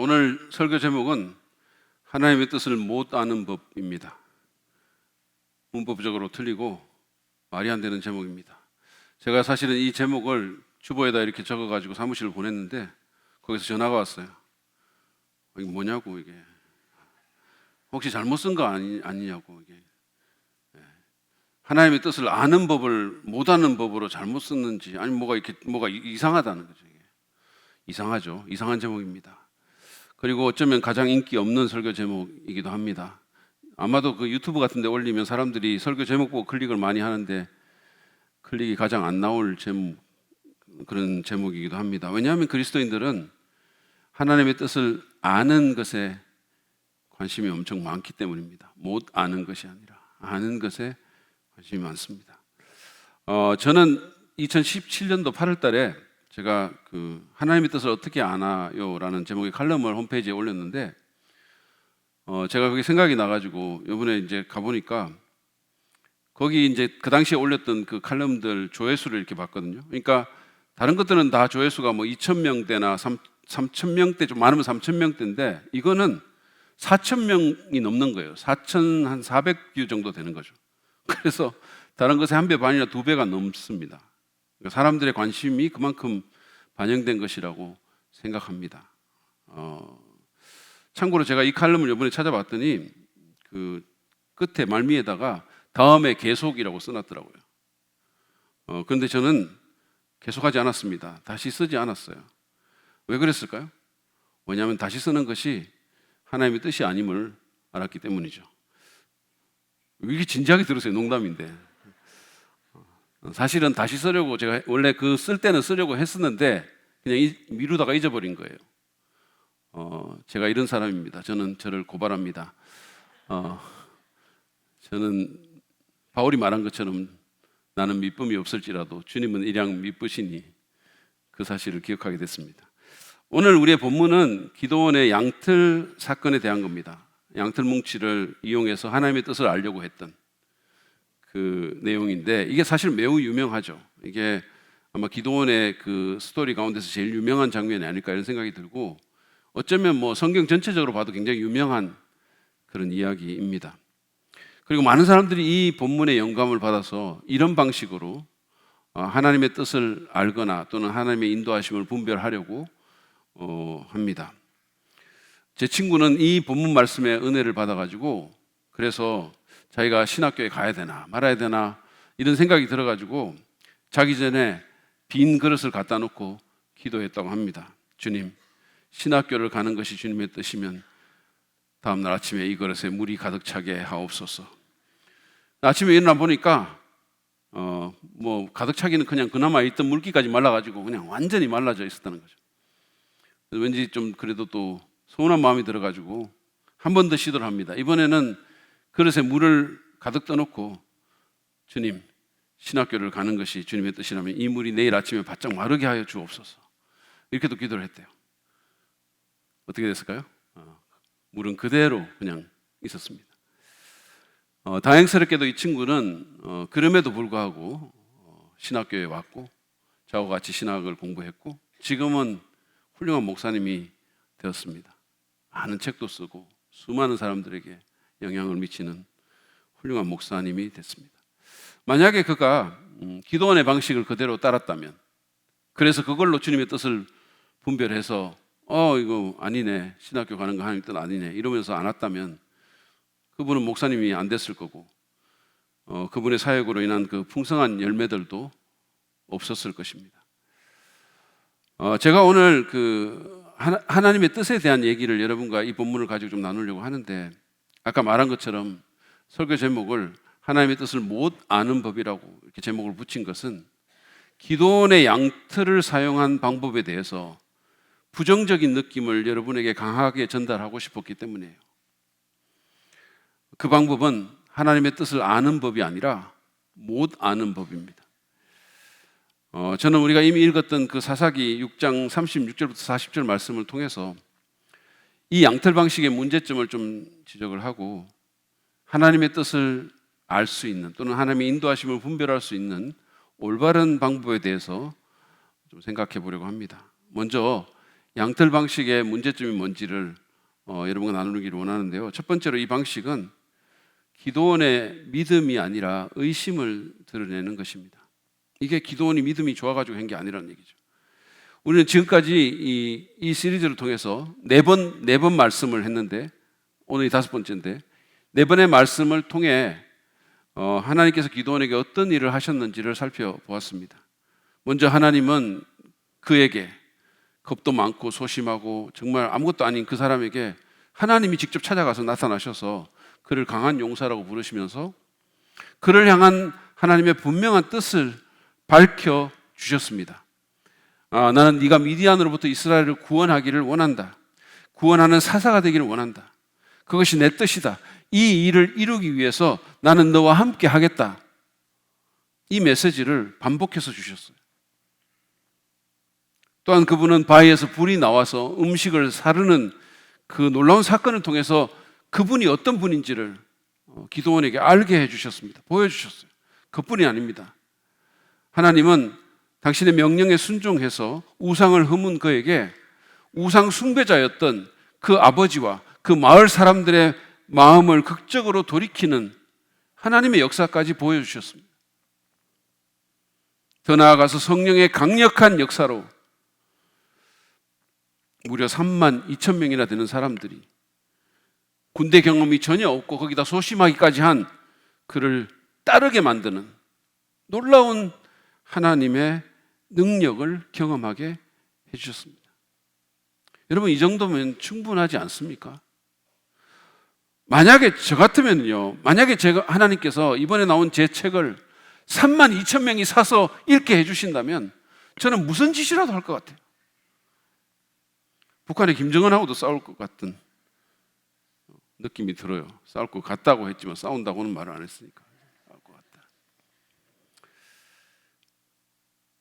오늘 설교 제목은 하나님의 뜻을 못 아는 법입니다. 문법적으로 틀리고 말이 안 되는 제목입니다. 제가 사실은 이 제목을 주보에다 이렇게 적어가지고 사무실을 보냈는데 거기서 전화가 왔어요. 이게 뭐냐고, 이게 혹시 잘못 쓴 거 아니냐고. 이게 하나님의 뜻을 아는 법을 못 아는 법으로 잘못 썼는지, 아니면 뭐가 이상하다는 거죠. 이게 이상하죠. 이상한 제목입니다. 그리고 어쩌면 가장 인기 없는 설교 제목이기도 합니다. 아마도 그 유튜브 같은 데 올리면 사람들이 설교 제목 보고 클릭을 많이 하는데 클릭이 가장 안 나올 그런 제목이기도 합니다. 왜냐하면 그리스도인들은 하나님의 뜻을 아는 것에 관심이 엄청 많기 때문입니다. 못 아는 것이 아니라 아는 것에 관심이 많습니다. 저는 2017년도 8월 달에 제가 그 하나님의 뜻을 어떻게 아나요? 라는 제목의 칼럼을 홈페이지에 올렸는데 제가 그게 생각이 나가지고 이번에 이제 가보니까 거기 이제 그 당시에 올렸던 그 칼럼들 조회수를 이렇게 봤거든요. 그러니까 다른 것들은 다 조회수가 뭐 2,000명대나 3,000명대, 좀 많으면 3,000명대인데 이거는 4,000명이 넘는 거예요. 4,400뷰 정도 되는 거죠. 그래서 다른 것의 1배 반이나 2배가 넘습니다. 그러니까 사람들의 관심이 그만큼 반영된 것이라고 생각합니다. 참고로 제가 이 칼럼을 이번에 찾아봤더니 그 끝에 말미에다가 다음에 계속이라고 써놨더라고요. 그런데 저는 계속하지 않았습니다. 다시 쓰지 않았어요. 왜 그랬을까요? 왜냐하면 다시 쓰는 것이 하나님의 뜻이 아님을 알았기 때문이죠. 이게 진지하게 들으세요. 농담인데. 사실은 다시 쓰려고 제가 원래 그 쓸 때는 쓰려고 했었는데 그냥 미루다가 잊어버린 거예요. 제가 이런 사람입니다. 저는 저를 고발합니다. 저는 바울이 말한 것처럼 나는 미쁨이 없을지라도 주님은 일양 미쁘시니 그 사실을 기억하게 됐습니다. 오늘 우리의 본문은 기드온의 양틀 사건에 대한 겁니다. 양틀 뭉치를 이용해서 하나님의 뜻을 알려고 했던 그 내용인데 이게 사실 매우 유명하죠. 이게 아마 기드온의 그 스토리 가운데서 제일 유명한 장면이 아닐까 이런 생각이 들고 어쩌면 뭐 성경 전체적으로 봐도 굉장히 유명한 그런 이야기입니다. 그리고 많은 사람들이 이 본문의 영감을 받아서 이런 방식으로 하나님의 뜻을 알거나 또는 하나님의 인도하심을 분별하려고 합니다. 제 친구는 이 본문 말씀에 은혜를 받아가지고 그래서 자기가 신학교에 가야 되나 말아야 되나 이런 생각이 들어가지고 자기 전에 빈 그릇을 갖다 놓고 기도했다고 합니다. 주님, 신학교를 가는 것이 주님의 뜻이면 다음날 아침에 이 그릇에 물이 가득 차게 하옵소서. 아침에 일어나 보니까 뭐 가득 차기는 그냥 그나마 있던 물기까지 말라가지고 그냥 완전히 말라져 있었다는 거죠. 왠지 좀 그래도 또 서운한 마음이 들어가지고 한 번 더 시도를 합니다. 이번에는 그릇에 물을 가득 떠놓고 주님, 신학교를 가는 것이 주님의 뜻이라면 이 물이 내일 아침에 바짝 마르게 하여 주옵소서. 이렇게도 기도를 했대요. 어떻게 됐을까요? 물은 그대로 그냥 있었습니다. 다행스럽게도 이 친구는 그럼에도 불구하고 신학교에 왔고 저하고 같이 신학을 공부했고 지금은 훌륭한 목사님이 되었습니다. 많은 책도 쓰고 수많은 사람들에게 영향을 미치는 훌륭한 목사님이 됐습니다. 만약에 그가 기도원의 방식을 그대로 따랐다면, 그래서 그걸로 주님의 뜻을 분별해서 이거 아니네, 신학교 가는 거 하나님 뜻 아니네 이러면서 안 왔다면 그분은 목사님이 안 됐을 거고 그분의 사역으로 인한 그 풍성한 열매들도 없었을 것입니다. 제가 오늘 그 하나님의 뜻에 대한 얘기를 여러분과 이 본문을 가지고 좀 나누려고 하는데 아까 말한 것처럼 설교 제목을 하나님의 뜻을 못 아는 법이라고 이렇게 제목을 붙인 것은 기드온의 양틀을 사용한 방법에 대해서 부정적인 느낌을 여러분에게 강하게 전달하고 싶었기 때문이에요. 그 방법은 하나님의 뜻을 아는 법이 아니라 못 아는 법입니다. 저는 우리가 이미 읽었던 그 사사기 6장 36절부터 40절 말씀을 통해서 이 양틀 방식의 문제점을 좀 지적을 하고 하나님의 뜻을 알 수 있는 또는 하나님의 인도하심을 분별할 수 있는 올바른 방법에 대해서 좀 생각해 보려고 합니다. 먼저 양털 방식의 문제점이 뭔지를 여러분과 나누기를 원하는데요. 첫 번째로 이 방식은 기도원의 믿음이 아니라 의심을 드러내는 것입니다. 이게 기도원이 믿음이 좋아가지고 한 게 아니라는 얘기죠. 우리는 지금까지 이 시리즈를 통해서 네 번 말씀을 했는데, 오늘이 5번째인데, 4번의 말씀을 통해 하나님께서 기도원에게 어떤 일을 하셨는지를 살펴보았습니다. 먼저 하나님은 그에게 겁도 많고 소심하고 정말 아무것도 아닌 그 사람에게 하나님이 직접 찾아가서 나타나셔서 그를 강한 용사라고 부르시면서 그를 향한 하나님의 분명한 뜻을 밝혀 주셨습니다. 나는 네가 미디안으로부터 이스라엘을 구원하기를 원한다. 구원하는 사사가 되기를 원한다. 그것이 내 뜻이다. 이 일을 이루기 위해서 나는 너와 함께 하겠다. 이 메시지를 반복해서 주셨어요. 또한 그분은 바위에서 불이 나와서 음식을 사르는 그 놀라운 사건을 통해서 그분이 어떤 분인지를 기도원에게 알게 해주셨습니다. 보여주셨어요. 그뿐이 아닙니다. 하나님은 당신의 명령에 순종해서 우상을 흠은 그에게 우상 숭배자였던 그 아버지와 그 마을 사람들의 마음을 극적으로 돌이키는 하나님의 역사까지 보여주셨습니다. 더 나아가서 성령의 강력한 역사로 무려 32,000명이나 되는 사람들이 군대 경험이 전혀 없고 거기다 소심하기까지 한 그를 따르게 만드는 놀라운 하나님의 능력을 경험하게 해주셨습니다. 여러분, 이 정도면 충분하지 않습니까? 만약에 저 같으면요, 만약에 제가 하나님께서 이번에 나온 제 책을 32,000명이 사서 읽게 해주신다면 저는 무슨 짓이라도 할 것 같아요. 북한의 김정은하고도 싸울 것 같은 느낌이 들어요. 싸울 것 같다고 했지만 싸운다고는 말을 안 했으니까 싸울 것 같다.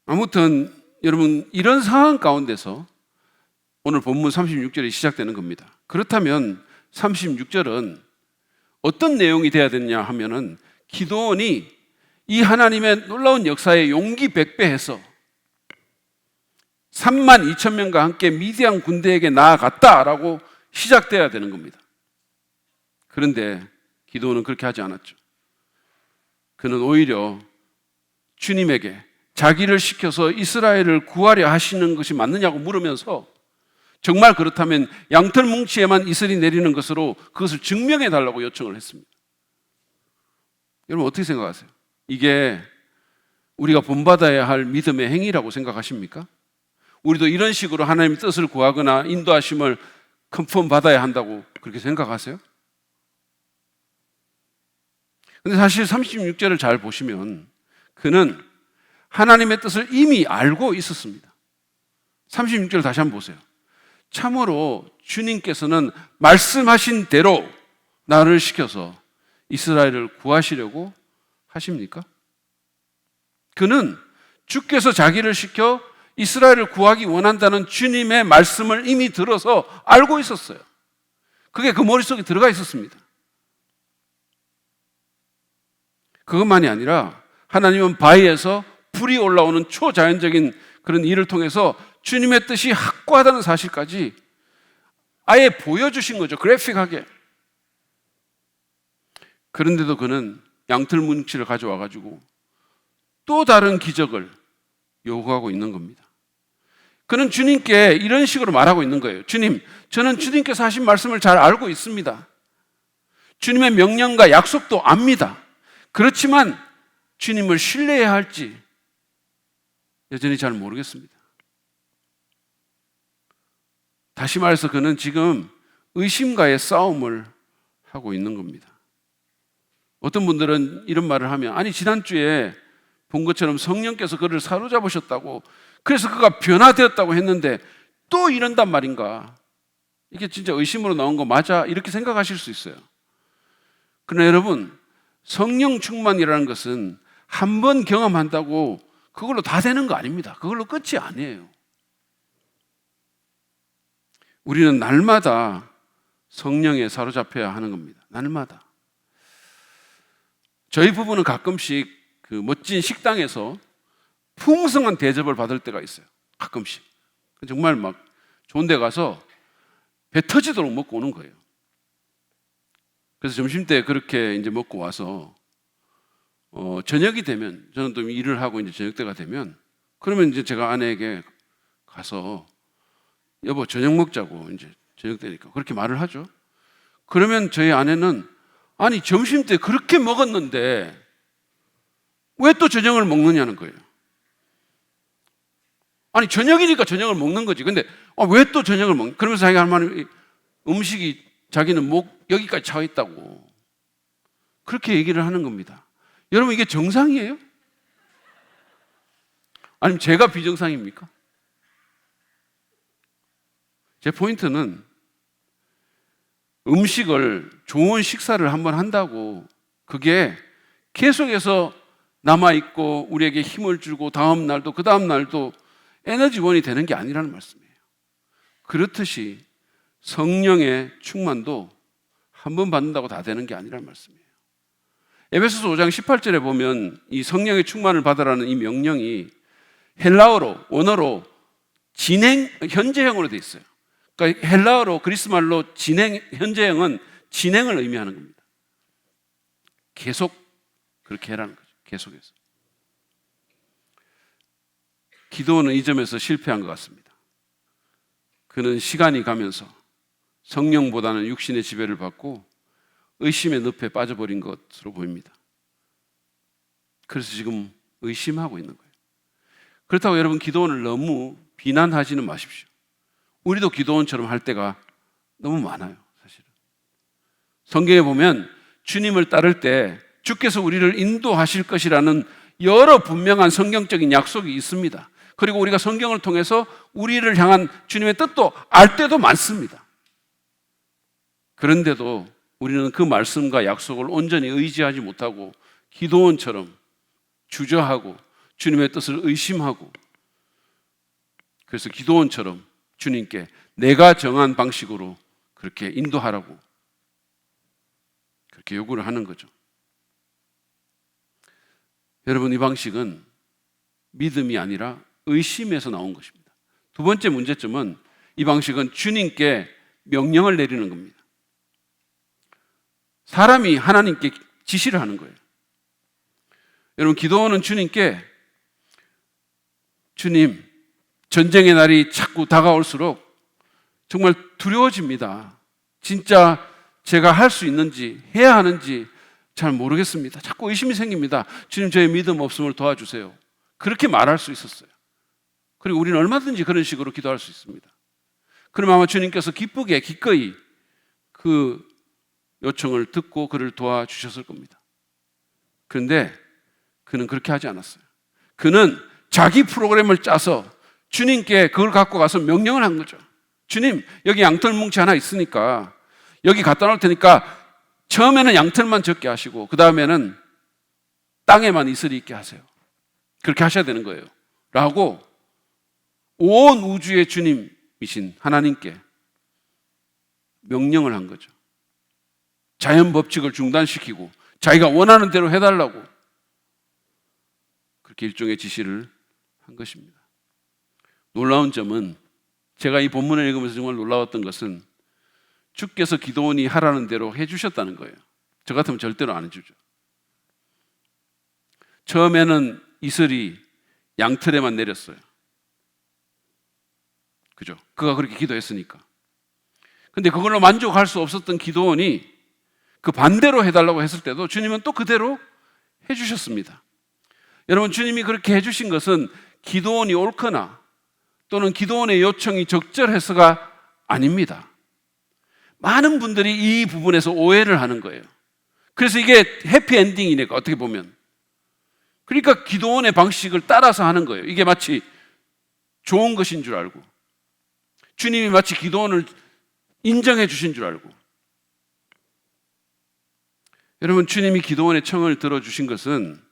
아무튼 여러분, 이런 상황 가운데서 오늘 본문 36절이 시작되는 겁니다. 그렇다면 36절은 어떤 내용이 돼야 되느냐 하면은 기도원이 이 하나님의 놀라운 역사에 용기 백배해서 32,000명과 함께 미디안 군대에게 나아갔다라고 시작돼야 되는 겁니다. 그런데 기도원은 그렇게 하지 않았죠. 그는 오히려 주님에게 자기를 시켜서 이스라엘을 구하려 하시는 것이 맞느냐고 물으면서 정말 그렇다면 양털 뭉치에만 이슬이 내리는 것으로 그것을 증명해 달라고 요청을 했습니다. 여러분, 어떻게 생각하세요? 이게 우리가 본받아야 할 믿음의 행위라고 생각하십니까? 우리도 이런 식으로 하나님의 뜻을 구하거나 인도하심을 컨펌 받아야 한다고 그렇게 생각하세요? 근데 사실 36절을 잘 보시면 그는 하나님의 뜻을 이미 알고 있었습니다. 36절 다시 한번 보세요. 참으로 주님께서는 말씀하신 대로 나를 시켜서 이스라엘을 구하시려고 하십니까? 그는 주께서 자기를 시켜 이스라엘을 구하기 원한다는 주님의 말씀을 이미 들어서 알고 있었어요. 그게 그 머릿속에 들어가 있었습니다. 그것만이 아니라 하나님은 바위에서 불이 올라오는 초자연적인 그런 일을 통해서 주님의 뜻이 확고하다는 사실까지 아예 보여주신 거죠. 그래픽하게. 그런데도 그는 양털 뭉치를 가져와가지고 또 다른 기적을 요구하고 있는 겁니다. 그는 주님께 이런 식으로 말하고 있는 거예요. 주님, 저는 주님께서 하신 말씀을 잘 알고 있습니다. 주님의 명령과 약속도 압니다. 그렇지만 주님을 신뢰해야 할지 여전히 잘 모르겠습니다. 다시 말해서 그는 지금 의심과의 싸움을 하고 있는 겁니다. 어떤 분들은 이런 말을 하면, 아니 지난주에 본 것처럼 성령께서 그를 사로잡으셨다고, 그래서 그가 변화되었다고 했는데 또 이런단 말인가? 이게 진짜 의심으로 나온 거 맞아? 이렇게 생각하실 수 있어요. 그러나 여러분, 성령 충만이라는 것은 한 번 경험한다고 그걸로 다 되는 거 아닙니다. 그걸로 끝이 아니에요. 우리는 날마다 성령에 사로잡혀야 하는 겁니다. 날마다. 저희 부부는 가끔씩 그 멋진 식당에서 풍성한 대접을 받을 때가 있어요. 가끔씩. 정말 막 좋은 데 가서 배 터지도록 먹고 오는 거예요. 그래서 점심때 그렇게 이제 먹고 와서 저녁이 되면, 저는 또 일을 하고 이제 저녁 때가 되면, 그러면 이제 제가 아내에게 가서 여보 저녁 먹자고, 이제 저녁 때니까 그렇게 말을 하죠. 그러면 저희 아내는 아니 점심 때 그렇게 먹었는데 왜 또 저녁을 먹느냐는 거예요. 아니 저녁이니까 저녁을 먹는 거지. 근데 왜 또 저녁을 먹는? 그러면서 자기가 할 말은 음식이 자기는 목 여기까지 차 있다고 그렇게 얘기를 하는 겁니다. 여러분 이게 정상이에요? 아니면 제가 비정상입니까? 제 포인트는 음식을, 좋은 식사를 한번 한다고 그게 계속해서 남아있고 우리에게 힘을 주고 다음 날도 그 다음 날도 에너지원이 되는 게 아니라는 말씀이에요. 그렇듯이 성령의 충만도 한 번 받는다고 다 되는 게 아니라는 말씀이에요. 에베소서 5장 18절에 보면 이 성령의 충만을 받으라는 이 명령이 헬라어로, 원어로 현재형으로 되어 있어요. 그러니까 헬라어로, 그리스말로 현재형은 진행을 의미하는 겁니다. 계속 그렇게 해라는 거죠. 계속해서. 기도는 이 점에서 실패한 것 같습니다. 그는 시간이 가면서 성령보다는 육신의 지배를 받고 의심의 늪에 빠져버린 것으로 보입니다. 그래서 지금 의심하고 있는 거예요. 그렇다고 여러분 기도원을 너무 비난하지는 마십시오. 우리도 기도원처럼 할 때가 너무 많아요, 사실은. 성경에 보면 주님을 따를 때 주께서 우리를 인도하실 것이라는 여러 분명한 성경적인 약속이 있습니다. 그리고 우리가 성경을 통해서 우리를 향한 주님의 뜻도 알 때도 많습니다. 그런데도 우리는 그 말씀과 약속을 온전히 의지하지 못하고 기도원처럼 주저하고 주님의 뜻을 의심하고, 그래서 기도원처럼 주님께 내가 정한 방식으로 그렇게 인도하라고 그렇게 요구를 하는 거죠. 여러분, 이 방식은 믿음이 아니라 의심에서 나온 것입니다. 두 번째 문제점은 이 방식은 주님께 명령을 내리는 겁니다. 사람이 하나님께 지시를 하는 거예요. 여러분, 기도원은 주님께 주님, 전쟁의 날이 자꾸 다가올수록 정말 두려워집니다. 진짜 제가 할 수 있는지 해야 하는지 잘 모르겠습니다. 자꾸 의심이 생깁니다. 주님, 저의 믿음 없음을 도와주세요. 그렇게 말할 수 있었어요. 그리고 우리는 얼마든지 그런 식으로 기도할 수 있습니다. 그럼 아마 주님께서 기쁘게 기꺼이 그 요청을 듣고 그를 도와주셨을 겁니다. 그런데 그는 그렇게 하지 않았어요. 그는 자기 프로그램을 짜서 주님께 그걸 갖고 가서 명령을 한 거죠. 주님, 여기 양털 뭉치 하나 있으니까 여기 갖다 놓을 테니까 처음에는 양털만 적게 하시고 그 다음에는 땅에만 이슬이 있게 하세요. 그렇게 하셔야 되는 거예요. 라고 온 우주의 주님이신 하나님께 명령을 한 거죠. 자연 법칙을 중단시키고 자기가 원하는 대로 해달라고 그렇게 일종의 지시를 한 것입니다. 놀라운 점은, 제가 이 본문을 읽으면서 정말 놀라웠던 것은 주께서 기도원이 하라는 대로 해주셨다는 거예요. 저 같으면 절대로 안 해주죠. 처음에는 이슬이 양털에만 내렸어요. 그죠? 그가 그렇게 기도했으니까. 근데 그걸로 만족할 수 없었던 기도원이 그 반대로 해달라고 했을 때도 주님은 또 그대로 해주셨습니다. 여러분, 주님이 그렇게 해주신 것은 기도원이 옳거나 또는 기도원의 요청이 적절해서가 아닙니다. 많은 분들이 이 부분에서 오해를 하는 거예요. 그래서 이게 해피엔딩이니까, 어떻게 보면. 그러니까 기도원의 방식을 따라서 하는 거예요. 이게 마치 좋은 것인 줄 알고, 주님이 마치 기도원을 인정해 주신 줄 알고. 여러분, 주님이 기도원의 청을 들어주신 것은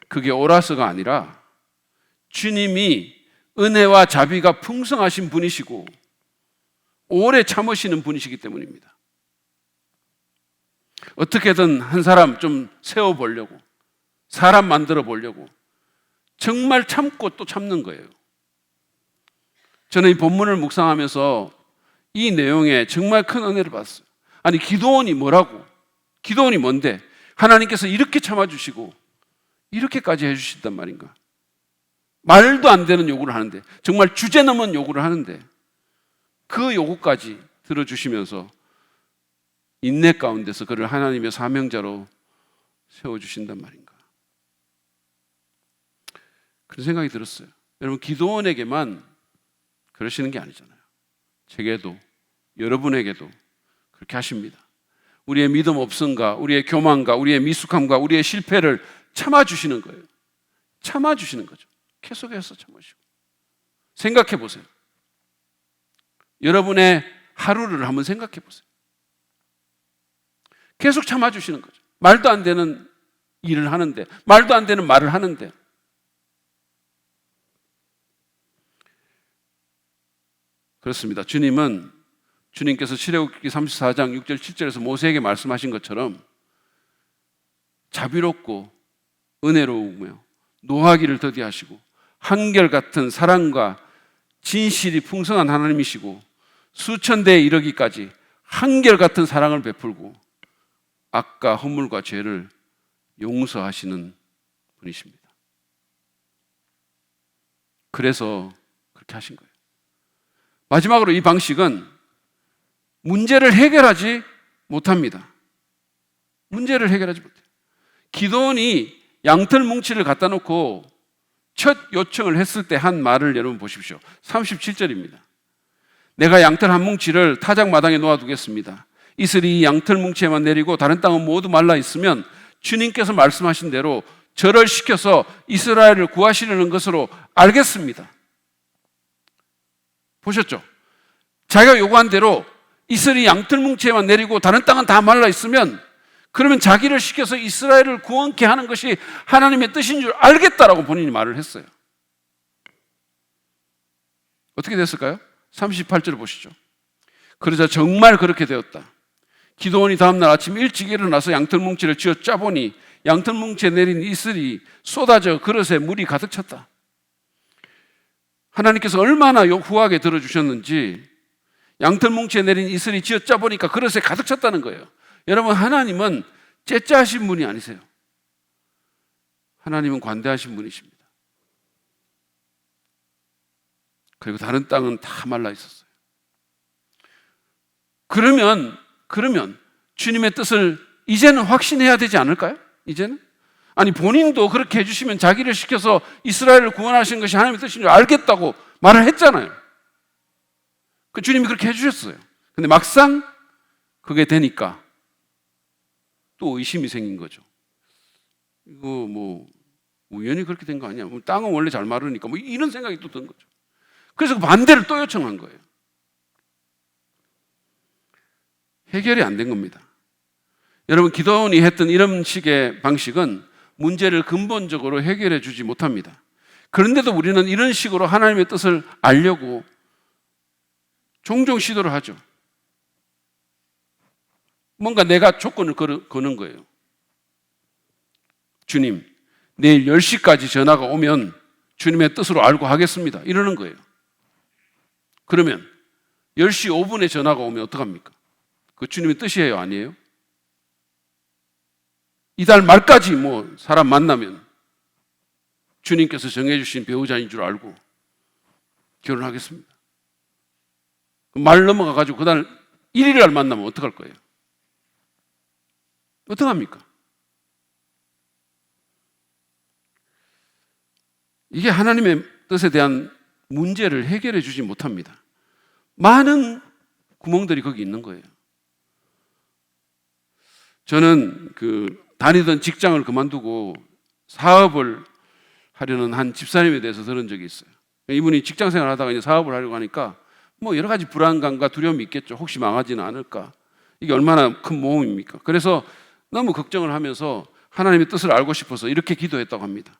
그게 옳아서가 아니라 주님이 은혜와 자비가 풍성하신 분이시고 오래 참으시는 분이시기 때문입니다. 어떻게든 한 사람 좀 세워보려고, 사람 만들어 보려고 정말 참고 또 참는 거예요. 저는 이 본문을 묵상하면서 이 내용에 정말 큰 은혜를 받았어요. 아니, 기도원이 뭐라고? 기도원이 뭔데? 하나님께서 이렇게 참아주시고 이렇게까지 해주신단 말인가? 말도 안 되는 요구를 하는데, 정말 주제 넘은 요구를 하는데 그 요구까지 들어주시면서 인내 가운데서 그를 하나님의 사명자로 세워주신단 말인가? 그런 생각이 들었어요. 여러분, 기도원에게만 그러시는 게 아니잖아요. 제게도, 여러분에게도 그렇게 하십니다. 우리의 믿음 없음과 우리의 교만과 우리의 미숙함과 우리의 실패를 참아주시는 거예요. 참아주시는 거죠. 계속해서 참으시고. 생각해 보세요. 여러분의 하루를 한번 생각해 보세요. 계속 참아주시는 거죠. 말도 안 되는 일을 하는데, 말도 안 되는 말을 하는데. 그렇습니다. 주님께서 출애굽기 34장 6절 7절에서 모세에게 말씀하신 것처럼 자비롭고 은혜로우며 노하기를 더디하시고 한결같은 사랑과 진실이 풍성한 하나님이시고 수천 대에 이르기까지 한결같은 사랑을 베풀고 악과 허물과 죄를 용서하시는 분이십니다. 그래서 그렇게 하신 거예요. 마지막으로 이 방식은 문제를 해결하지 못합니다. 문제를 해결하지 못해요. 기도원이 양털 뭉치를 갖다 놓고 첫 요청을 했을 때 한 말을 여러분 보십시오. 37절입니다. 내가 양털 한 뭉치를 타작 마당에 놓아두겠습니다. 이슬이 이 양털 뭉치에만 내리고 다른 땅은 모두 말라 있으면 주님께서 말씀하신 대로 절을 시켜서 이스라엘을 구하시려는 것으로 알겠습니다. 보셨죠? 자기가 요구한 대로 이슬이 양털 뭉치에만 내리고 다른 땅은 다 말라 있으면 그러면 자기를 시켜서 이스라엘을 구원케 하는 것이 하나님의 뜻인 줄 알겠다라고 본인이 말을 했어요. 어떻게 됐을까요? 38절 보시죠. 그러자 정말 그렇게 되었다. 기도원이 다음날 아침 일찍 일어나서 양털 뭉치를 쥐어 짜보니 양털 뭉치에 내린 이슬이 쏟아져 그릇에 물이 가득 찼다. 하나님께서 얼마나 후하게 들어주셨는지 양털 뭉치에 내린 이슬이 쥐어 짜보니까 그릇에 가득 찼다는 거예요. 여러분, 하나님은 째짜하신 분이 아니세요. 하나님은 관대하신 분이십니다. 그리고 다른 땅은 다 말라 있었어요. 그러면 주님의 뜻을 이제는 확신해야 되지 않을까요? 이제는? 아니, 본인도 그렇게 해주시면 자기를 시켜서 이스라엘을 구원하신 것이 하나님의 뜻인 줄 알겠다고 말을 했잖아요. 그 주님이 그렇게 해주셨어요. 근데 막상 그게 되니까 또 의심이 생긴 거죠. 이거 뭐 우연히 그렇게 된 거 아니야? 땅은 원래 잘 마르니까 뭐 이런 생각이 또 든 거죠. 그래서 그 반대를 또 요청한 거예요. 해결이 안 된 겁니다. 여러분, 기도원이 했던 이런 식의 방식은 문제를 근본적으로 해결해 주지 못합니다. 그런데도 우리는 이런 식으로 하나님의 뜻을 알려고 종종 시도를 하죠. 뭔가 내가 조건을 거는 거예요. 주님, 내일 10시까지 전화가 오면 주님의 뜻으로 알고 하겠습니다. 이러는 거예요. 그러면 10시 5분에 전화가 오면 어떡합니까? 그 주님의 뜻이에요, 아니에요? 이달 말까지 뭐 사람 만나면 주님께서 정해주신 배우자인 줄 알고 결혼하겠습니다. 말 넘어가가지고 그날 1일날 만나면 어떡할 거예요? 어떡합니까? 이게 하나님의 뜻에 대한 문제를 해결해 주지 못합니다. 많은 구멍들이 거기 있는 거예요. 저는 다니던 직장을 그만두고 사업을 하려는 한 집사님에 대해서 들은 적이 있어요. 이분이 직장 생활 하다가 이제 사업을 하려고 하니까 뭐 여러 가지 불안감과 두려움이 있겠죠. 혹시 망하지는 않을까? 이게 얼마나 큰 모험입니까? 그래서 너무 걱정을 하면서 하나님의 뜻을 알고 싶어서 이렇게 기도했다고 합니다.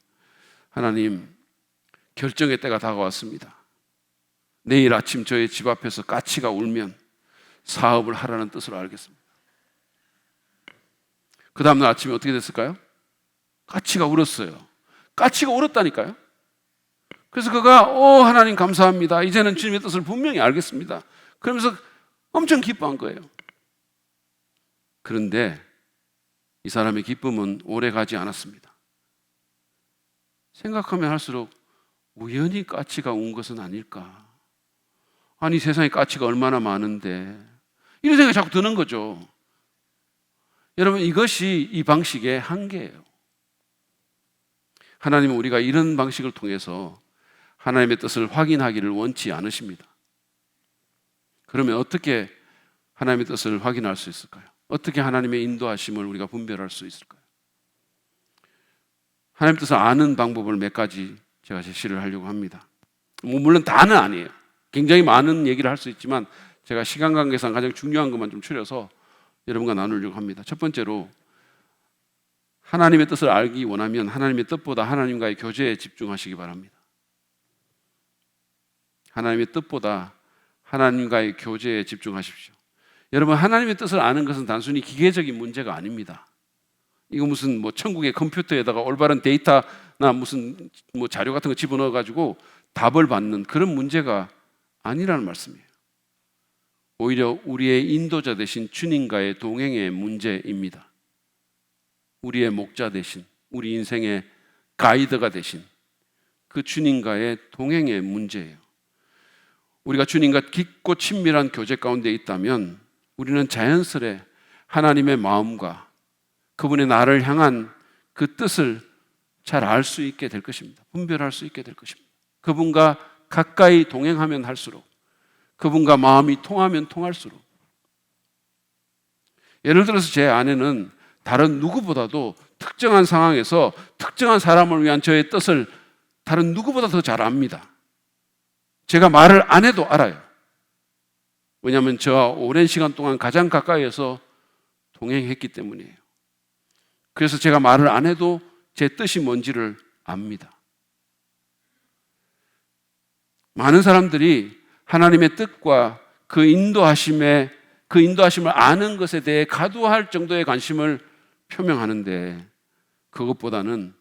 하나님, 결정의 때가 다가왔습니다. 내일 아침 저의 집 앞에서 까치가 울면 사업을 하라는 뜻을 알겠습니다. 그 다음날 아침에 어떻게 됐을까요? 까치가 울었어요. 까치가 울었다니까요. 그래서 그가 하나님 감사합니다. 이제는 주님의 뜻을 분명히 알겠습니다. 그러면서 엄청 기뻐한 거예요. 그런데 이 사람의 기쁨은 오래 가지 않았습니다. 생각하면 할수록 우연히 까치가 온 것은 아닐까. 아니 세상에 까치가 얼마나 많은데, 이런 생각이 자꾸 드는 거죠. 여러분, 이것이 이 방식의 한계예요. 하나님은 우리가 이런 방식을 통해서 하나님의 뜻을 확인하기를 원치 않으십니다. 그러면 어떻게 하나님의 뜻을 확인할 수 있을까요? 어떻게 하나님의 인도하심을 우리가 분별할 수 있을까요? 하나님의 뜻을 아는 방법을 몇 가지 제가 제시를 하려고 합니다. 물론 다는 아니에요. 굉장히 많은 얘기를 할 수 있지만 제가 시간 관계상 가장 중요한 것만 좀 추려서 여러분과 나누려고 합니다. 첫 번째로, 하나님의 뜻을 알기 원하면 하나님의 뜻보다 하나님과의 교제에 집중하시기 바랍니다. 하나님의 뜻보다 하나님과의 교제에 집중하십시오. 여러분, 하나님의 뜻을 아는 것은 단순히 기계적인 문제가 아닙니다. 이거 무슨 천국의 컴퓨터에다가 올바른 데이터나 무슨 자료 같은 거 집어넣어 가지고 답을 받는 그런 문제가 아니라는 말씀이에요. 오히려 우리의 인도자 되신 주님과의 동행의 문제입니다. 우리의 목자 되신, 우리 인생의 가이드가 되신 그 주님과의 동행의 문제예요. 우리가 주님과 깊고 친밀한 교제 가운데 있다면 우리는 자연스레 하나님의 마음과 그분의 나를 향한 그 뜻을 잘 알 수 있게 될 것입니다. 분별할 수 있게 될 것입니다. 그분과 가까이 동행하면 할수록, 그분과 마음이 통하면 통할수록, 예를 들어서 제 아내는 다른 누구보다도 특정한 상황에서 특정한 사람을 위한 저의 뜻을 다른 누구보다 더 잘 압니다. 제가 말을 안 해도 알아요. 왜냐하면 저와 오랜 시간 동안 가장 가까이에서 동행했기 때문이에요. 그래서 제가 말을 안 해도 제 뜻이 뭔지를 압니다. 많은 사람들이 하나님의 뜻과 그 인도하심을 아는 것에 대해 과도할 정도의 관심을 표명하는데, 그것보다는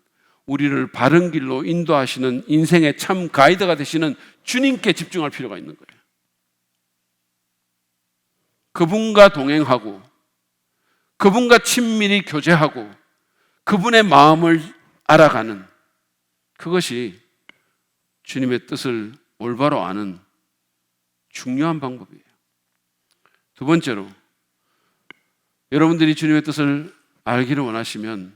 우리를 바른 길로 인도하시는 인생의 참 가이드가 되시는 주님께 집중할 필요가 있는 거예요. 그분과 동행하고 그분과 친밀히 교제하고 그분의 마음을 알아가는, 그것이 주님의 뜻을 올바로 아는 중요한 방법이에요. 두 번째로, 여러분들이 주님의 뜻을 알기를 원하시면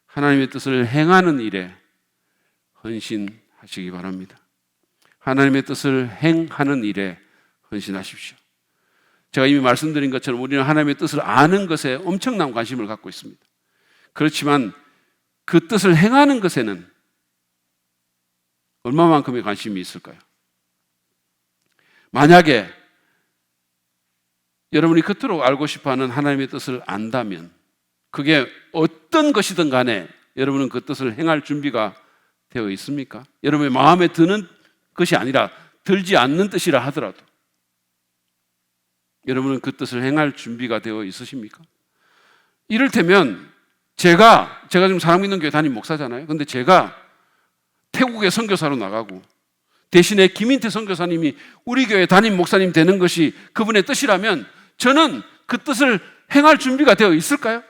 하나님의 뜻을 행하는 일에 헌신하시기 바랍니다. 하나님의 뜻을 행하는 일에 헌신하십시오. 제가 이미 말씀드린 것처럼 우리는 하나님의 뜻을 아는 것에 엄청난 관심을 갖고 있습니다. 그렇지만 그 뜻을 행하는 것에는 얼마만큼의 관심이 있을까요? 만약에 여러분이 그토록 알고 싶어하는 하나님의 뜻을 안다면, 그게 어떤 것이든 간에 여러분은 그 뜻을 행할 준비가 되어 있습니까? 여러분의 마음에 드는 것이 아니라 들지 않는 뜻이라 하더라도 여러분은 그 뜻을 행할 준비가 되어 있으십니까? 이를테면 제가 지금 사랑 믿는 교회 담임 목사잖아요. 근데 제가 태국에 선교사로 나가고 대신에 김인태 선교사님이 우리 교회 담임 목사님 되는 것이 그분의 뜻이라면 저는 그 뜻을 행할 준비가 되어 있을까요?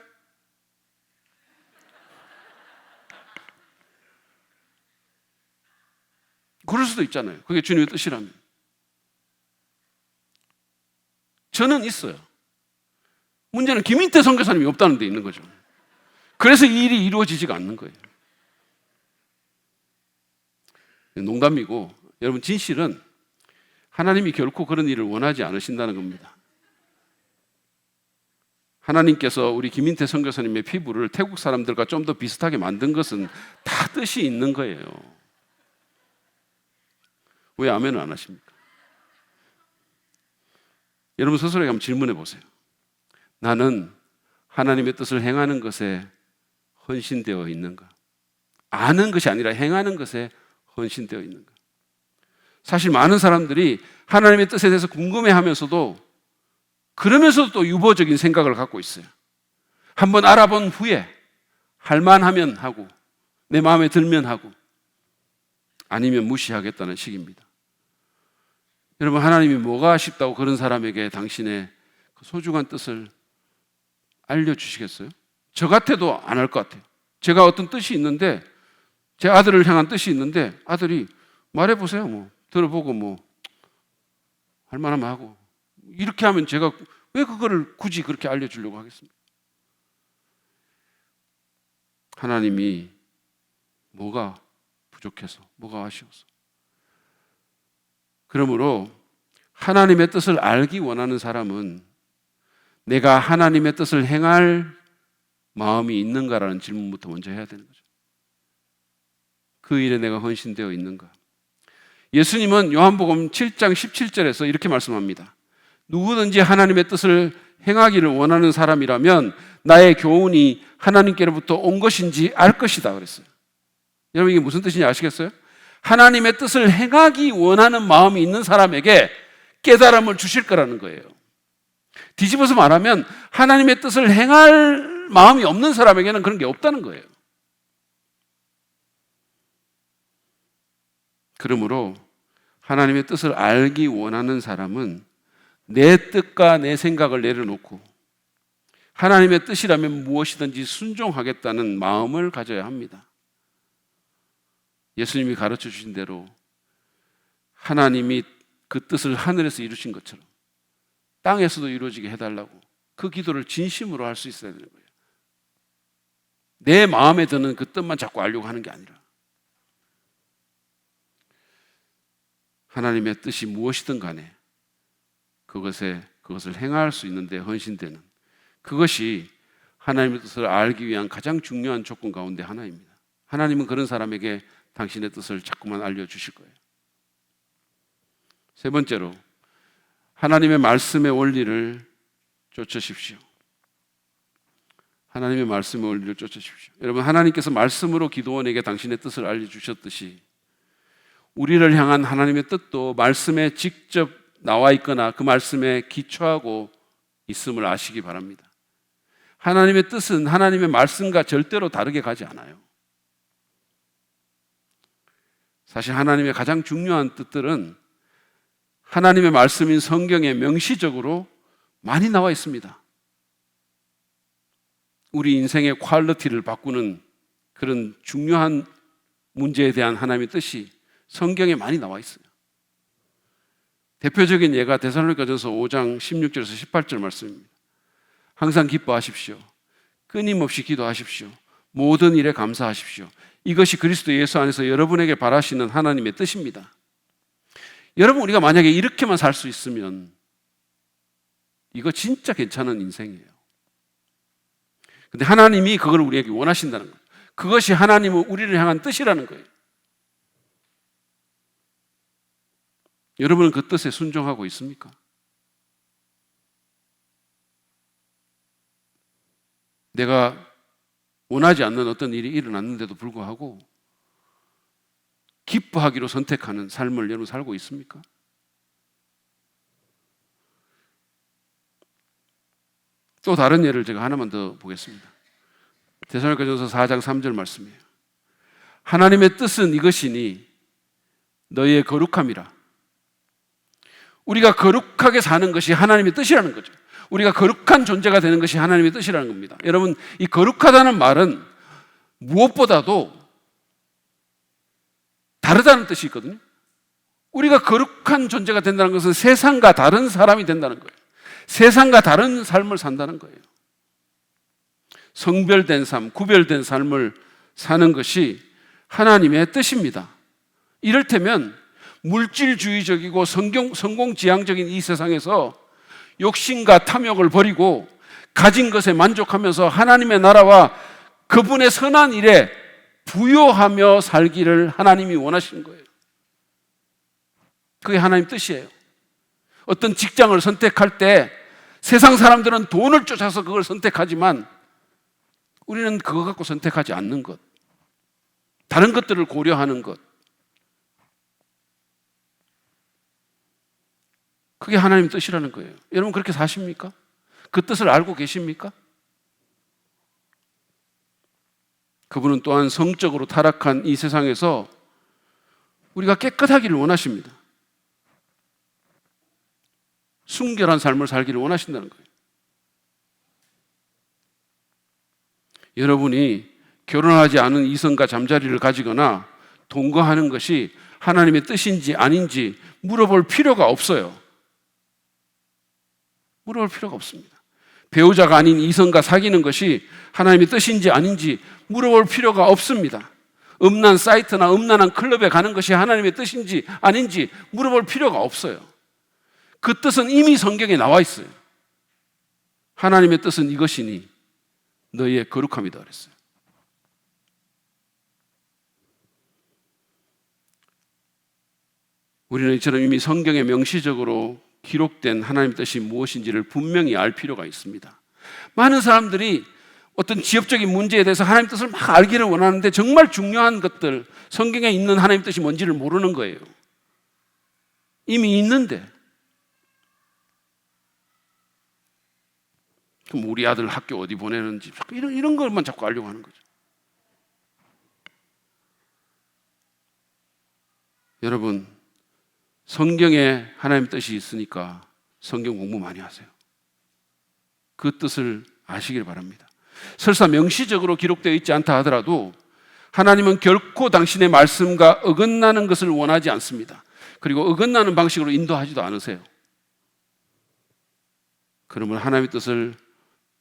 그럴 수도 있잖아요. 그게 주님의 뜻이라면. 저는 있어요. 문제는 김인태 선교사님이 없다는 데 있는 거죠. 그래서 이 일이 이루어지지가 않는 거예요. 농담이고, 여러분, 진실은 하나님이 결코 그런 일을 원하지 않으신다는 겁니다. 하나님께서 우리 김인태 선교사님의 피부를 태국 사람들과 좀 더 비슷하게 만든 것은 다 뜻이 있는 거예요. 왜 아멘을 안 하십니까? 여러분 스스로에게 한번 질문해 보세요. 나는 하나님의 뜻을 행하는 것에 헌신되어 있는가? 아는 것이 아니라 행하는 것에 헌신되어 있는가? 사실 많은 사람들이 하나님의 뜻에 대해서 궁금해하면서도 그러면서도 또 유보적인 생각을 갖고 있어요. 한번 알아본 후에 할만하면 하고 내 마음에 들면 하고, 아니면 무시하겠다는 식입니다. 여러분, 하나님이 뭐가 아쉽다고 그런 사람에게 당신의 소중한 뜻을 알려주시겠어요? 저 같아도 안 할 것 같아요. 제가 어떤 뜻이 있는데, 제 아들을 향한 뜻이 있는데 아들이 말해보세요, 뭐 들어보고 뭐 할만하면 하고, 이렇게 하면 제가 왜 그거를 굳이 그렇게 알려주려고 하겠습니까? 하나님이 뭐가 부족해서, 뭐가 아쉬워서. 그러므로 하나님의 뜻을 알기 원하는 사람은 내가 하나님의 뜻을 행할 마음이 있는가라는 질문부터 먼저 해야 되는 거죠. 그 일에 내가 헌신되어 있는가? 예수님은 요한복음 7장 17절에서 이렇게 말씀합니다. 누구든지 하나님의 뜻을 행하기를 원하는 사람이라면 나의 교훈이 하나님께로부터 온 것인지 알 것이다 그랬어요. 여러분, 이게 무슨 뜻인지 아시겠어요? 하나님의 뜻을 행하기 원하는 마음이 있는 사람에게 깨달음을 주실 거라는 거예요. 뒤집어서 말하면 하나님의 뜻을 행할 마음이 없는 사람에게는 그런 게 없다는 거예요. 그러므로 하나님의 뜻을 알기 원하는 사람은 내 뜻과 내 생각을 내려놓고 하나님의 뜻이라면 무엇이든지 순종하겠다는 마음을 가져야 합니다. 예수님이 가르쳐 주신 대로 하나님이 그 뜻을 하늘에서 이루신 것처럼 땅에서도 이루어지게 해달라고 그 기도를 진심으로 할 수 있어야 되는 거예요. 내 마음에 드는 그 뜻만 자꾸 알려고 하는 게 아니라 하나님의 뜻이 무엇이든 간에 그것을 행할 수 있는데 헌신되는, 그것이 하나님의 뜻을 알기 위한 가장 중요한 조건 가운데 하나입니다. 하나님은 그런 사람에게 당신의 뜻을 자꾸만 알려주실 거예요. 세 번째로, 하나님의 말씀의 원리를 쫓으십시오. 하나님의 말씀의 원리를 쫓으십시오. 여러분, 하나님께서 말씀으로 기도원에게 당신의 뜻을 알려주셨듯이 우리를 향한 하나님의 뜻도 말씀에 직접 나와 있거나 그 말씀에 기초하고 있음을 아시기 바랍니다. 하나님의 뜻은 하나님의 말씀과 절대로 다르게 가지 않아요. 사실 하나님의 가장 중요한 뜻들은 하나님의 말씀인 성경에 명시적으로 많이 나와 있습니다. 우리 인생의 퀄리티를 바꾸는 그런 중요한 문제에 대한 하나님의 뜻이 성경에 많이 나와 있어요. 대표적인 예가 데살로니가전서 5장 16절에서 18절 말씀입니다. 항상 기뻐하십시오. 끊임없이 기도하십시오. 모든 일에 감사하십시오. 이것이 그리스도 예수 안에서 여러분에게 바라시는 하나님의 뜻입니다. 여러분, 우리가 만약에 이렇게만 살 수 있으면 이거 진짜 괜찮은 인생이에요. 근데 하나님이 그걸 우리에게 원하신다는 거예요. 그것이 하나님은 우리를 향한 뜻이라는 거예요. 여러분은 그 뜻에 순종하고 있습니까? 내가 원하지 않는 어떤 일이 일어났는데도 불구하고 기뻐하기로 선택하는 삶을 여러분 살고 있습니까? 또 다른 예를 제가 하나만 더 보겠습니다. 데살로니가전서 4장 3절 말씀이에요. 하나님의 뜻은 이것이니 너희의 거룩함이라. 우리가 거룩하게 사는 것이 하나님의 뜻이라는 거죠. 우리가 거룩한 존재가 되는 것이 하나님의 뜻이라는 겁니다. 여러분, 이 거룩하다는 말은 무엇보다도 다르다는 뜻이 있거든요. 우리가 거룩한 존재가 된다는 것은 세상과 다른 사람이 된다는 거예요. 세상과 다른 삶을 산다는 거예요. 성별된 삶, 구별된 삶을 사는 것이 하나님의 뜻입니다. 이를테면 물질주의적이고 성공지향적인 이 세상에서 욕심과 탐욕을 버리고 가진 것에 만족하면서 하나님의 나라와 그분의 선한 일에 부요하며 살기를 하나님이 원하시는 거예요. 그게 하나님 뜻이에요. 어떤 직장을 선택할 때 세상 사람들은 돈을 쫓아서 그걸 선택하지만 우리는 그거 갖고 선택하지 않는 것, 다른 것들을 고려하는 것, 그게 하나님 뜻이라는 거예요. 여러분, 그렇게 사십니까? 그 뜻을 알고 계십니까? 그분은 또한 성적으로 타락한 이 세상에서 우리가 깨끗하기를 원하십니다. 순결한 삶을 살기를 원하신다는 거예요. 여러분이 결혼하지 않은 이성과 잠자리를 가지거나 동거하는 것이 하나님의 뜻인지 아닌지 물어볼 필요가 없어요. 물어볼 필요가 없습니다. 배우자가 아닌 이성과 사귀는 것이 하나님의 뜻인지 아닌지 물어볼 필요가 없습니다. 음란 사이트나 음란한 클럽에 가는 것이 하나님의 뜻인지 아닌지 물어볼 필요가 없어요. 그 뜻은 이미 성경에 나와 있어요. 하나님의 뜻은 이것이니 너희의 거룩함이다 그랬어요. 우리는 이처럼 이미 성경에 명시적으로 기록된 하나님의 뜻이 무엇인지를 분명히 알 필요가 있습니다. 많은 사람들이 어떤 지엽적인 문제에 대해서 하나님의 뜻을 막 알기를 원하는데 정말 중요한 것들, 성경에 있는 하나님의 뜻이 뭔지를 모르는 거예요. 이미 있는데. 그럼 우리 아들 학교 어디 보내는지 이런 것만 자꾸 알려고 하는 거죠. 여러분, 성경에 하나님의 뜻이 있으니까 성경 공부 많이 하세요. 그 뜻을 아시길 바랍니다. 설사 명시적으로 기록되어 있지 않다 하더라도 하나님은 결코 당신의 말씀과 어긋나는 것을 원하지 않습니다. 그리고 어긋나는 방식으로 인도하지도 않으세요. 그러면 하나님의 뜻을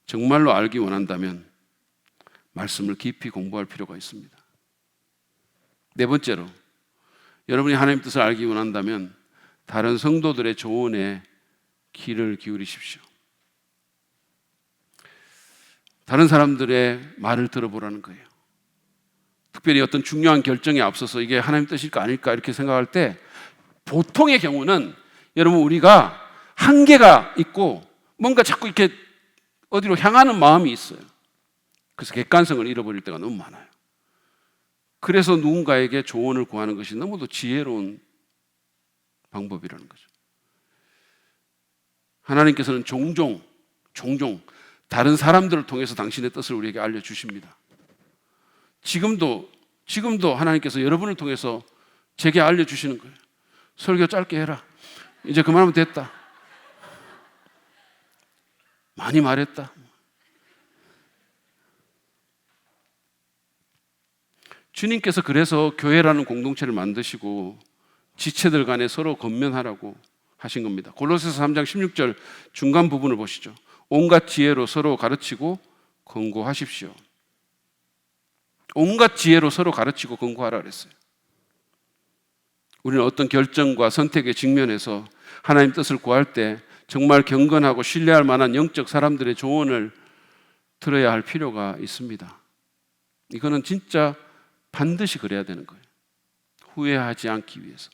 정말로 알기 원한다면 말씀을 깊이 공부할 필요가 있습니다. 네 번째로, 여러분이 하나님의 뜻을 알기 원한다면 다른 성도들의 조언에 귀를 기울이십시오. 다른 사람들의 말을 들어보라는 거예요. 특별히 어떤 중요한 결정에 앞서서 이게 하나님 뜻일까 아닐까 이렇게 생각할 때 보통의 경우는 여러분 우리가 한계가 있고 뭔가 자꾸 이렇게 어디로 향하는 마음이 있어요. 그래서 객관성을 잃어버릴 때가 너무 많아요. 그래서 누군가에게 조언을 구하는 것이 너무도 지혜로운 방법이라는 거죠. 하나님께서는 종종 다른 사람들을 통해서 당신의 뜻을 우리에게 알려주십니다. 지금도 하나님께서 여러분을 통해서 제게 알려주시는 거예요. 설교 짧게 해라. 이제 그만하면 됐다. 많이 말했다. 주님께서 그래서 교회라는 공동체를 만드시고 지체들 간에 서로 권면하라고 하신 겁니다. 골로새서 3장 16절 중간 부분을 보시죠. 온갖 지혜로 서로 가르치고 권고하십시오. 온갖 지혜로 서로 가르치고 권고하라 그랬어요. 우리는 어떤 결정과 선택에 직면해서 하나님 뜻을 구할 때 정말 경건하고 신뢰할 만한 영적 사람들의 조언을 들어야 할 필요가 있습니다. 이거는 진짜 반드시 그래야 되는 거예요. 후회하지 않기 위해서.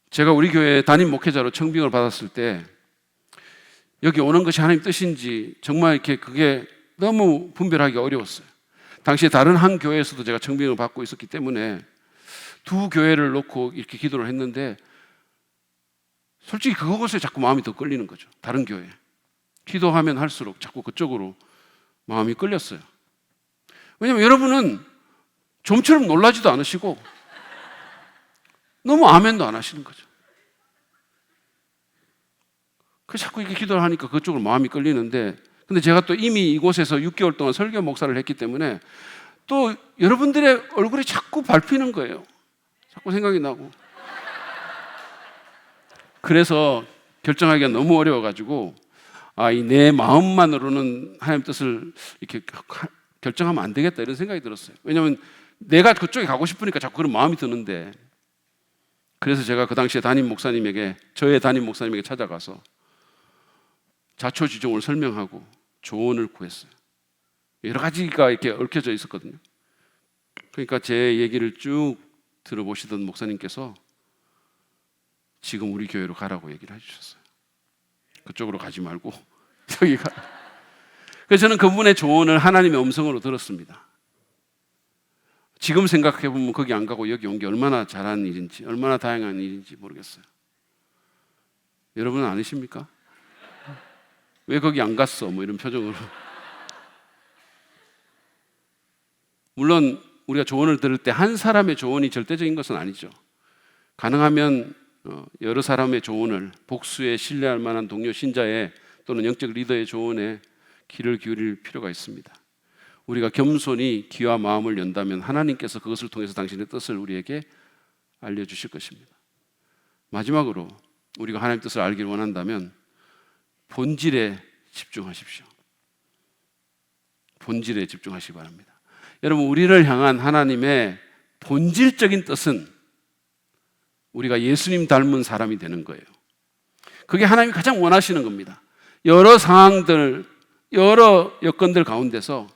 제가 우리 교회 담임 목회자로 청빙을 받았을 때 여기 오는 것이 하나님 뜻인지 정말 이렇게 그게 너무 분별하기 어려웠어요. 당시에 다른 한 교회에서도 제가 청빙을 받고 있었기 때문에 두 교회를 놓고 이렇게 기도를 했는데 솔직히 그것에 자꾸 마음이 더 끌리는 거죠. 다른 교회. 기도하면 할수록 자꾸 그쪽으로 마음이 끌렸어요. 왜냐하면 여러분은 좀처럼 놀라지도 않으시고 너무 아멘도 안 하시는 거죠. 그래서 자꾸 이렇게 기도를 하니까 그쪽으로 마음이 끌리는데 근데 제가 또 이미 이곳에서 6개월 동안 설교 목사를 했기 때문에 또 여러분들의 얼굴이 자꾸 밟히는 거예요. 자꾸 생각이 나고. 그래서 결정하기가 너무 어려워가지고 이 내 마음만으로는 하나님 뜻을 이렇게 결정하면 안 되겠다 이런 생각이 들었어요. 왜냐하면 내가 그쪽에 가고 싶으니까 자꾸 그런 마음이 드는데 그래서 제가 그 당시에 저의 담임 목사님에게 찾아가서 자초지종을 설명하고 조언을 구했어요. 여러 가지가 이렇게 얽혀져 있었거든요. 그러니까 제 얘기를 쭉 들어보시던 목사님께서 지금 우리 교회로 가라고 얘기를 해주셨어요. 그쪽으로 가지 말고 여기 가. 그래서 저는 그분의 조언을 하나님의 음성으로 들었습니다. 지금 생각해보면 거기 안 가고 여기 온 게 얼마나 잘한 일인지, 얼마나 다양한 일인지 모르겠어요. 여러분은 아니십니까? 왜 거기 안 갔어? 뭐 이런 표정으로. 물론 우리가 조언을 들을 때 한 사람의 조언이 절대적인 것은 아니죠. 가능하면 여러 사람의 조언을, 복수에 신뢰할 만한 동료 신자의 또는 영적 리더의 조언에 귀를 기울일 필요가 있습니다. 우리가 겸손히 귀와 마음을 연다면 하나님께서 그것을 통해서 당신의 뜻을 우리에게 알려주실 것입니다. 마지막으로 우리가 하나님의 뜻을 알기를 원한다면 본질에 집중하십시오. 본질에 집중하시기 바랍니다. 여러분, 우리를 향한 하나님의 본질적인 뜻은 우리가 예수님 닮은 사람이 되는 거예요. 그게 하나님이 가장 원하시는 겁니다. 여러 상황들, 여러 여건들 가운데서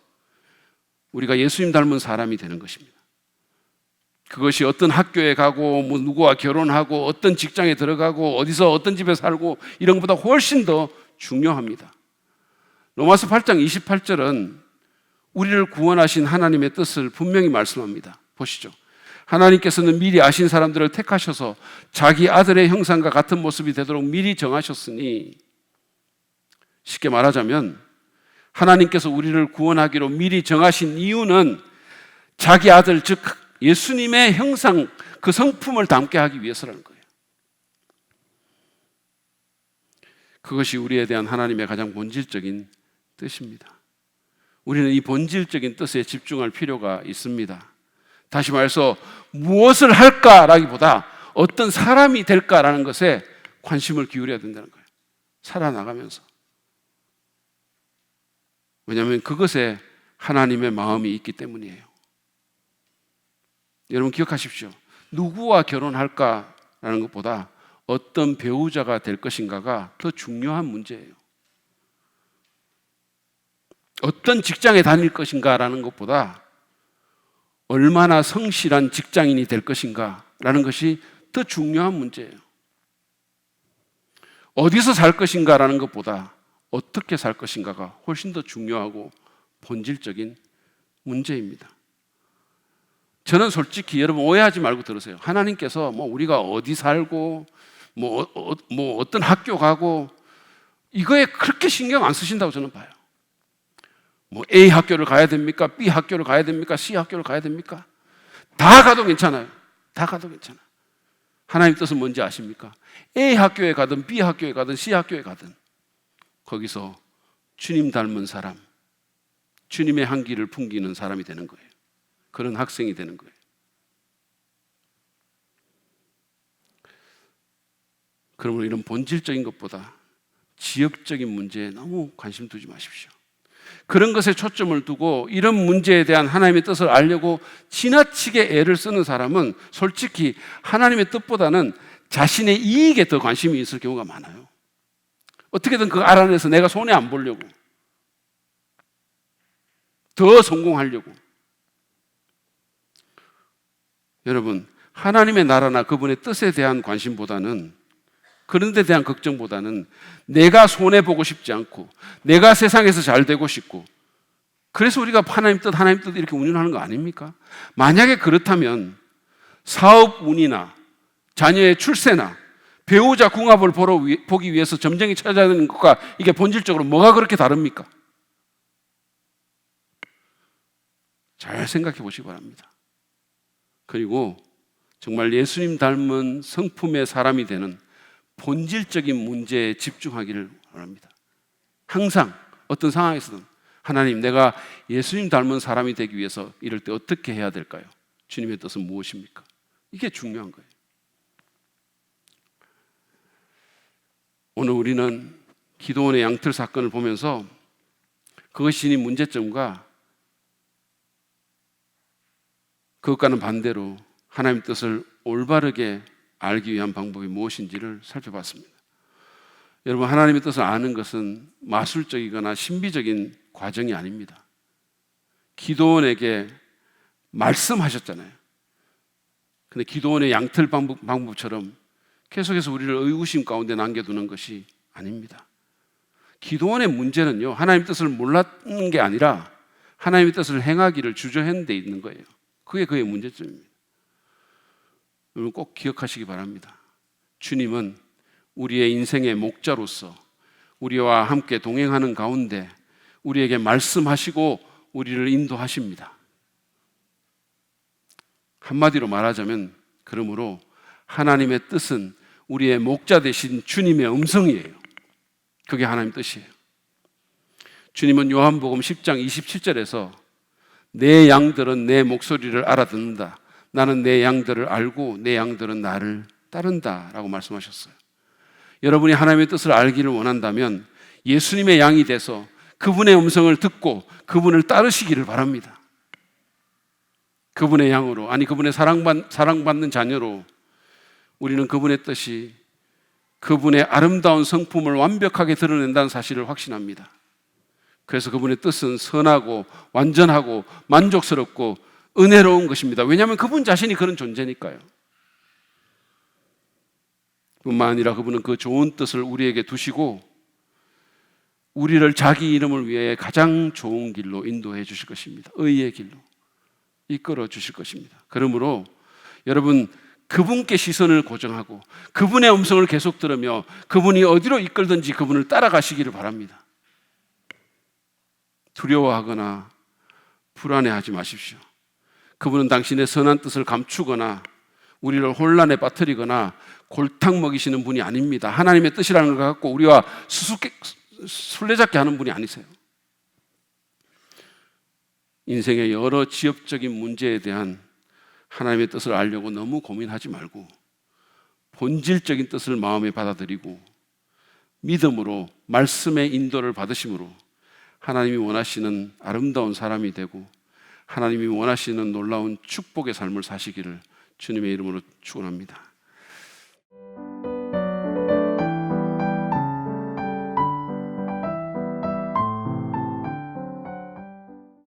우리가 예수님 닮은 사람이 되는 것입니다. 그것이 어떤 학교에 가고 누구와 결혼하고 어떤 직장에 들어가고 어디서 어떤 집에 살고 이런 것보다 훨씬 더 중요합니다. 로마서 8장 28절은 우리를 구원하신 하나님의 뜻을 분명히 말씀합니다. 보시죠. 하나님께서는 미리 아신 사람들을 택하셔서 자기 아들의 형상과 같은 모습이 되도록 미리 정하셨으니, 쉽게 말하자면 하나님께서 우리를 구원하기로 미리 정하신 이유는 자기 아들, 즉 예수님의 형상, 그 성품을 담게 하기 위해서라는 거예요. 그것이 우리에 대한 하나님의 가장 본질적인 뜻입니다. 우리는 이 본질적인 뜻에 집중할 필요가 있습니다. 다시 말해서 무엇을 할까라기보다 어떤 사람이 될까라는 것에 관심을 기울여야 된다는 거예요. 살아나가면서. 왜냐하면 그것에 하나님의 마음이 있기 때문이에요. 여러분 기억하십시오. 누구와 결혼할까라는 것보다 어떤 배우자가 될 것인가가 더 중요한 문제예요. 어떤 직장에 다닐 것인가라는 것보다 얼마나 성실한 직장인이 될 것인가라는 것이 더 중요한 문제예요. 어디서 살 것인가라는 것보다 어떻게 살 것인가가 훨씬 더 중요하고 본질적인 문제입니다. 저는 솔직히 여러분 오해하지 말고 들으세요. 하나님께서 우리가 어디 살고 어떤 학교 가고 이거에 그렇게 신경 안 쓰신다고 저는 봐요. A 학교를 가야 됩니까? B 학교를 가야 됩니까? C 학교를 가야 됩니까? 다 가도 괜찮아요. 다 가도 괜찮아요. 하나님 뜻은 뭔지 아십니까? A 학교에 가든 B 학교에 가든 C 학교에 가든 거기서 주님 닮은 사람, 주님의 향기를 풍기는 사람이 되는 거예요. 그런 학생이 되는 거예요. 그러므로 이런 본질적인 것보다 지역적인 문제에 너무 관심 두지 마십시오. 그런 것에 초점을 두고 이런 문제에 대한 하나님의 뜻을 알려고 지나치게 애를 쓰는 사람은 솔직히 하나님의 뜻보다는 자신의 이익에 더 관심이 있을 경우가 많아요. 어떻게든 그거 알아내서 내가 손해 안 보려고, 더 성공하려고. 여러분, 하나님의 나라나 그분의 뜻에 대한 관심보다는, 그런 데 대한 걱정보다는 내가 손해보고 싶지 않고 내가 세상에서 잘 되고 싶고, 그래서 우리가 하나님 뜻 이렇게 운영하는 거 아닙니까? 만약에 그렇다면 사업 운이나 자녀의 출세나 배우자 궁합을 보기 위해서 점쟁이 찾아야 되는 것과 이게 본질적으로 뭐가 그렇게 다릅니까? 잘 생각해 보시기 바랍니다. 그리고 정말 예수님 닮은 성품의 사람이 되는 본질적인 문제에 집중하기를 원합니다. 항상 어떤 상황에서든 하나님, 내가 예수님 닮은 사람이 되기 위해서 이럴 때 어떻게 해야 될까요? 주님의 뜻은 무엇입니까? 이게 중요한 거예요. 오늘 우리는 기도원의 양털 사건을 보면서 그것이 지닌 문제점과 그것과는 반대로 하나님의 뜻을 올바르게 알기 위한 방법이 무엇인지를 살펴봤습니다. 여러분, 하나님의 뜻을 아는 것은 마술적이거나 신비적인 과정이 아닙니다. 기도원에게 말씀하셨잖아요. 근데 기도원의 양털 방법처럼 계속해서 우리를 의구심 가운데 남겨두는 것이 아닙니다. 기도원의 문제는요, 하나님의 뜻을 몰랐는 게 아니라 하나님의 뜻을 행하기를 주저한 데 있는 거예요. 그게 그의 문제점입니다. 여러분 꼭 기억하시기 바랍니다. 주님은 우리의 인생의 목자로서 우리와 함께 동행하는 가운데 우리에게 말씀하시고 우리를 인도하십니다. 한마디로 말하자면 그러므로 하나님의 뜻은 우리의 목자 되신 주님의 음성이에요. 그게 하나님 뜻이에요. 주님은 요한복음 10장 27절에서 내 양들은 내 목소리를 알아듣는다. 나는 내 양들을 알고 내 양들은 나를 따른다 라고 말씀하셨어요. 여러분이 하나님의 뜻을 알기를 원한다면 예수님의 양이 돼서 그분의 음성을 듣고 그분을 따르시기를 바랍니다. 그분의 양으로, 아니 그분의 사랑받는 자녀로 우리는 그분의 뜻이 그분의 아름다운 성품을 완벽하게 드러낸다는 사실을 확신합니다. 그래서 그분의 뜻은 선하고 완전하고 만족스럽고 은혜로운 것입니다. 왜냐하면 그분 자신이 그런 존재니까요. 뿐만 아니라 그분은 그 좋은 뜻을 우리에게 두시고 우리를 자기 이름을 위해 가장 좋은 길로 인도해 주실 것입니다. 의의 길로 이끌어 주실 것입니다. 그러므로 여러분 그분께 시선을 고정하고 그분의 음성을 계속 들으며 그분이 어디로 이끌든지 그분을 따라가시기를 바랍니다. 두려워하거나 불안해하지 마십시오. 그분은 당신의 선한 뜻을 감추거나 우리를 혼란에 빠뜨리거나 골탕 먹이시는 분이 아닙니다. 하나님의 뜻이라는 걸 갖고 우리와 술래잡기 하는 분이 아니세요. 인생의 여러 지엽적인 문제에 대한 하나님의 뜻을 알려고 너무 고민하지 말고 본질적인 뜻을 마음에 받아들이고 믿음으로 말씀의 인도를 받으심으로 하나님이 원하시는 아름다운 사람이 되고 하나님이 원하시는 놀라운 축복의 삶을 사시기를 주님의 이름으로 축원합니다.